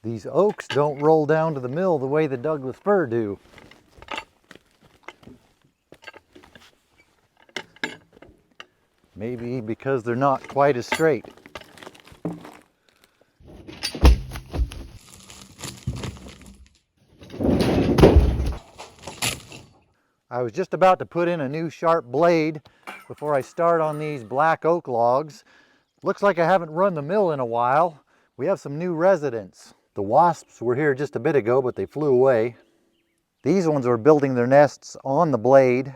These oaks don't roll down to the mill the way the Douglas fir do. Maybe because they're not quite as straight. I was just about to put in a new sharp blade before I start on these black oak logs. Looks like I haven't run the mill in a while. We have some new residents. The wasps were here just a bit ago, but they flew away. These ones are building their nests on the blade.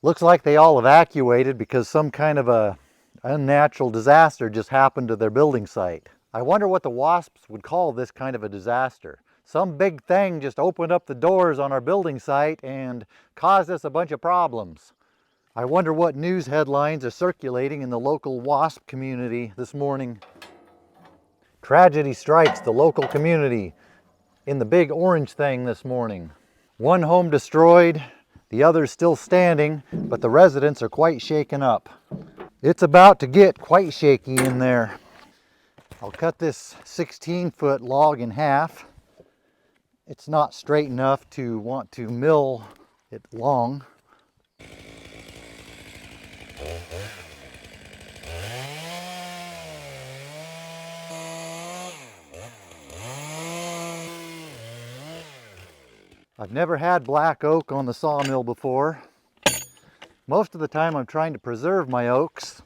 Looks like they all evacuated because some kind of a unnatural disaster just happened to their building site. I wonder what the wasps would call this kind of a disaster. Some big thing just opened up the doors on our building site and caused us a bunch of problems. I wonder what news headlines are circulating in the local wasp community this morning. Tragedy strikes the local community in the big orange thing this morning. One home destroyed, the others still standing, but the residents are quite shaken up. It's about to get quite shaky in there. I'll cut this 16-foot log in half. It's not straight enough to want to mill it long. I've never had black oak on the sawmill before. Most of the time I'm trying to preserve my oaks,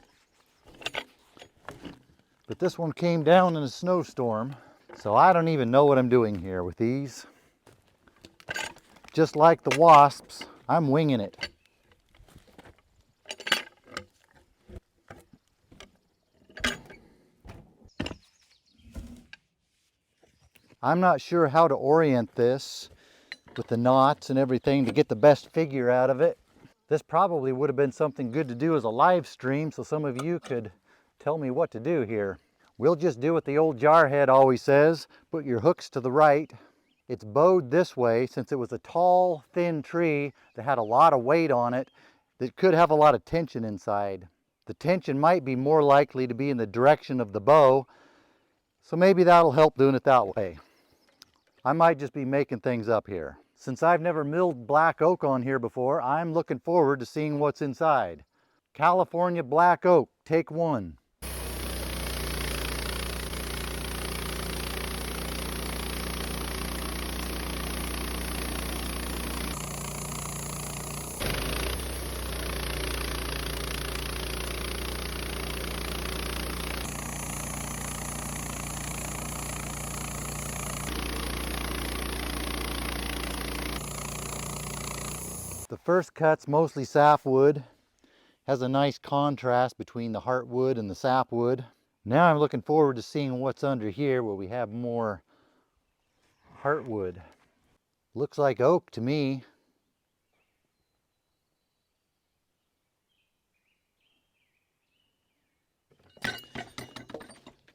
but this one came down in a snowstorm, so I don't even know what I'm doing here with these. Just like the wasps, I'm winging it. I'm not sure how to orient this with the knots and everything to get the best figure out of it. This probably would have been something good to do as a live stream so some of you could tell me what to do here. We'll just do what the old jarhead always says, put your hooks to the right. It's bowed this way since it was a tall, thin tree that had a lot of weight on it that could have a lot of tension inside. The tension might be more likely to be in the direction of the bow, so maybe that'll help doing it that way. I might just be making things up here. Since I've never milled black oak on here before, I'm looking forward to seeing what's inside. California black oak, take one. The first cut's mostly sapwood. Has a nice contrast between the heartwood and the sapwood. Now I'm looking forward to seeing what's under here where we have more heartwood. Looks like oak to me.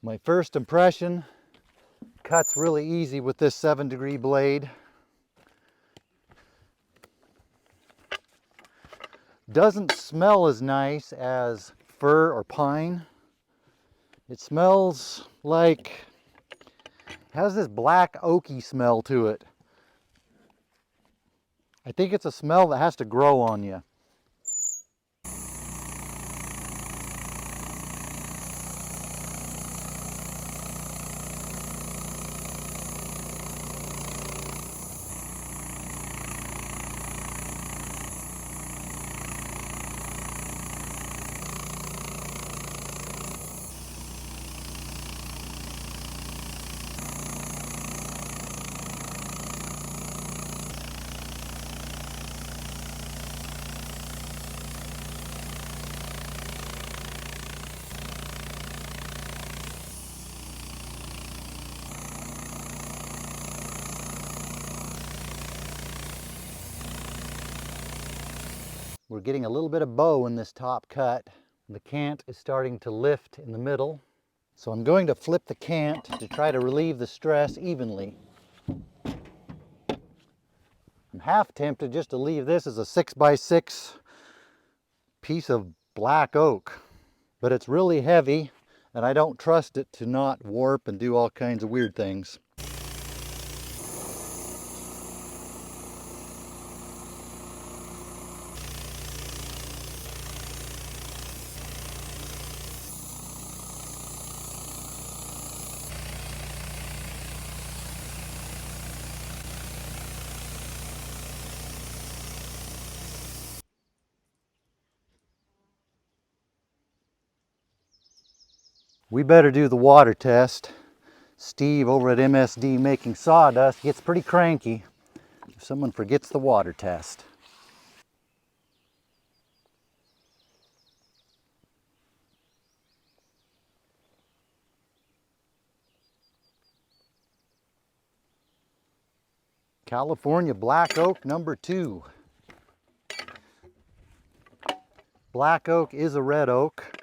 My first impression, cuts really easy with this 7-degree blade. Doesn't smell as nice as fir or pine. It smells like, has this black oaky smell to it. I think it's a smell that has to grow on you. We're getting a little bit of bow in this top cut. The cant is starting to lift in the middle. So I'm going to flip the cant to try to relieve the stress evenly. I'm half tempted just to leave this as a 6x6 piece of black oak, but it's really heavy. and I don't trust it to not warp and do all kinds of weird things. We better do the water test. Steve over at MSD Making Sawdust gets pretty cranky if someone forgets the water test. California Black Oak number 2. Black oak is a red oak.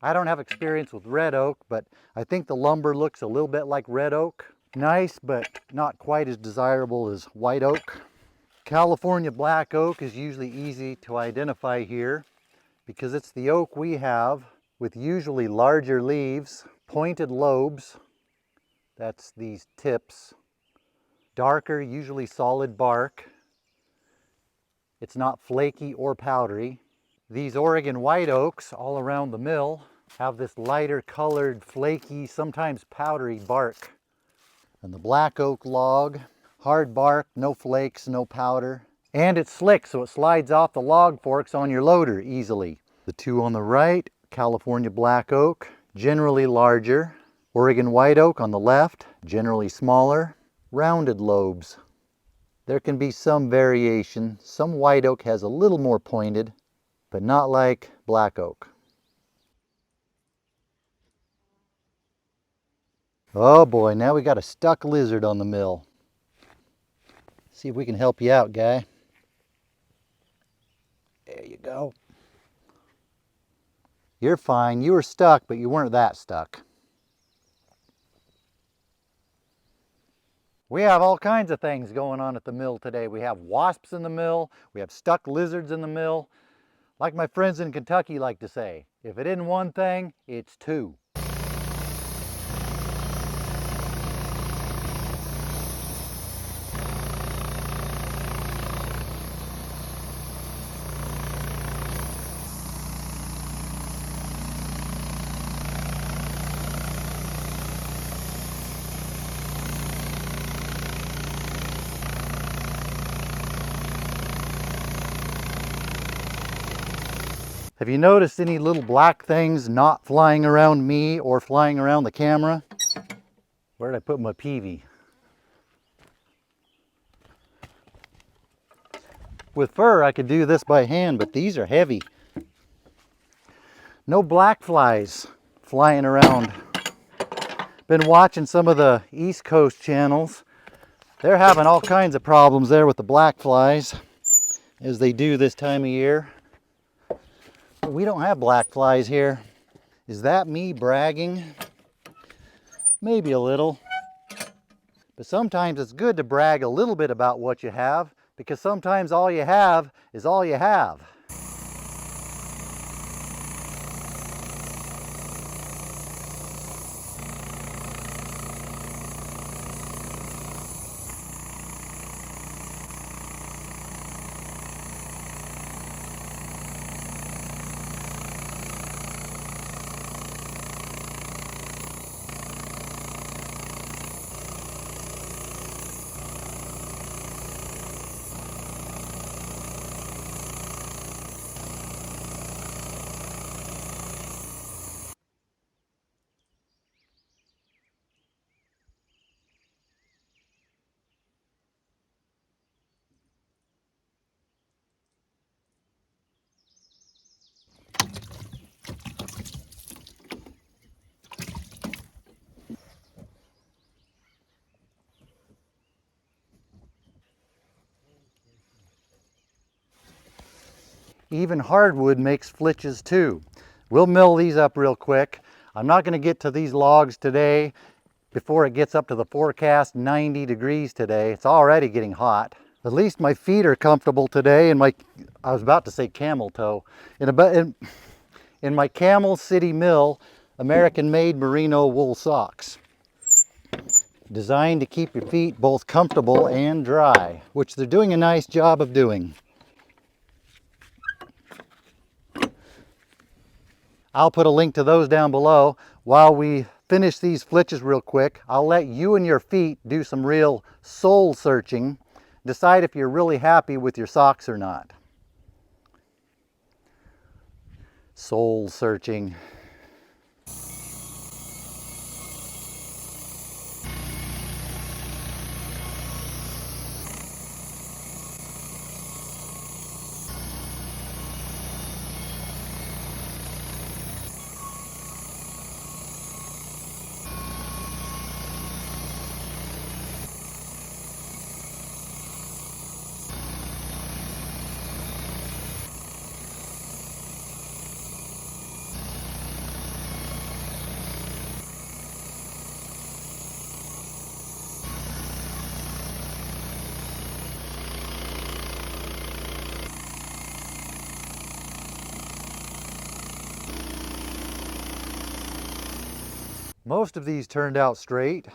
I don't have experience with red oak, but I think the lumber looks a little bit like red oak. Nice, but not quite as desirable as white oak. California black oak is usually easy to identify here because it's the oak we have with usually larger leaves, pointed lobes, that's these tips, darker, usually solid bark. It's not flaky or powdery. These Oregon white oaks all around the mill have this lighter colored, flaky, sometimes powdery bark. And the black oak log, hard bark, no flakes, no powder. And it's slick, so it slides off the log forks on your loader easily. The two on the right, California black oak, generally larger. Oregon white oak on the left, generally smaller. Rounded lobes. There can be some variation. Some white oak has a little more pointed, but not like black oak. Oh boy, now we got a stuck lizard on the mill. See if we can help you out, guy. There you go. You're fine. You were stuck, but you weren't that stuck. We have all kinds of things going on at the mill today. We have wasps in the mill. We have stuck lizards in the mill. Like my friends in Kentucky like to say, if it isn't one thing, it's two. Have you noticed any little black things not flying around me or flying around the camera? Where did I put my peavey? With fur, I could do this by hand, but these are heavy. No black flies flying around. Been watching some of the East Coast channels. They're having all kinds of problems there with the black flies, as they do this time of year. But we don't have black flies here. Is that me bragging? Maybe a little. But sometimes it's good to brag a little bit about what you have, because sometimes all you have is all you have. Even hardwood makes flitches too. We'll mill these up real quick. I'm not going to get to these logs today before it gets up to the forecast 90 degrees today. It's already getting hot. At least my feet are comfortable today, and I was about to say camel toe. In my Camel City mill, American-made merino wool socks. Designed to keep your feet both comfortable and dry, which they're doing a nice job of doing. I'll put a link to those down below. While we finish these flitches real quick, I'll let you and your feet do some real soul searching. Decide if you're really happy with your socks or not. Soul searching. Most of these turned out straight.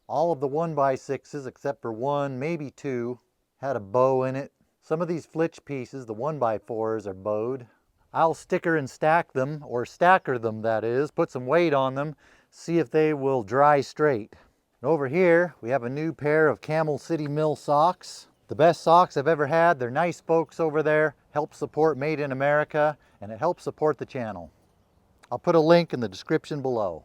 All of the 1x6s, except for one, maybe two, had a bow in it. Some of these flitch pieces, the 1x4s, are bowed. I'll sticker and stack them, or stacker them that is, put some weight on them, see if they will dry straight. And over here, we have a new pair of Camel City Mill socks. The best socks I've ever had. They're nice folks over there, help support Made in America, and it helps support the channel. I'll put a link in the description below.